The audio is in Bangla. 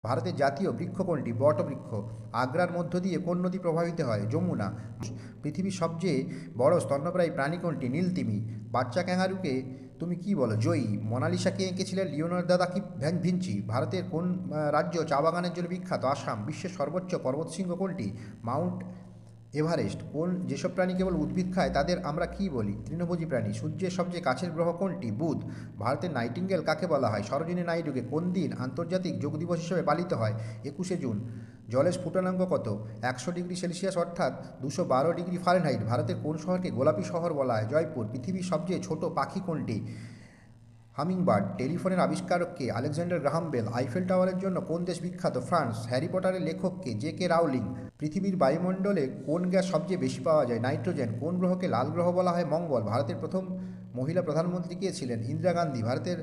ভারতের জাতীয় বৃক্ষ কোনটি? বটবৃক্ষ। আগ্রার মধ্য দিয়ে কোন নদী প্রবাহিত হয়? যমুনা। পৃথিবীর সবচেয়ে বড় স্তন্যপায়ী প্রাণী কোনটি? নীলতিমি। বাচ্চা ক্যাঙ্গারুকে তুমি কি বলো? জয়ী। মোনালিসাকে এঁকেছিলেন লিওনার্দো দা ভিঞ্চি। ভারতের কোন রাজ্য চা বাগানের জন্য বিখ্যাত? আসাম। বিশ্বের সর্বোচ্চ পর্বতশৃঙ্গ কোনটি? Mount Everest. কোন যেসব প্রাণী কেবল উদ্ভিদ খায় তাদের আমরা কি বলি? তৃণভোজী প্রাণী। সূর্যের সবচেয়ে কাছের গ্রহ কোনটি? বুধ। ভারতের নাইটিঙ্গেল কাকে বলা হয়? সরোজিনী নাইডুকে। কোন দিন আন্তর্জাতিক যোগ দিবস হিসেবে পালিত হয়? 21শে জুন। জলের স্ফুটনাঙ্ক কত? 100 ডিগ্রি সেলসিয়াস অর্থাৎ 212 ডিগ্রি ফারেনহাইট। ভারতের কোন শহরকে গোলাপি শহর বলা হয়? জয়পুর। পৃথিবীর সবচেয়ে ছোট পাখি কোনটি? হামিংবার্ড। টেলিফোনের আবিষ্কারক কে? Alexander Graham Bell. আইফেল টাওয়ারের জন্য কোন দেশ বিখ্যাত? ফ্রান্স। হ্যারি পটারের লেখক কে? জে.কে রাউলিং। পৃথিবীর বায়ুমণ্ডলে কোন গ্যাস সবচেয়ে বেশি পাওয়া যায়? নাইট্রোজেন। কোন গ্রহকে লাল গ্রহ বলা হয়? মঙ্গল। ভারতের প্রথম মহিলা প্রধানমন্ত্রী কে ছিলেন? ইন্দিরা গান্ধী। ভারতের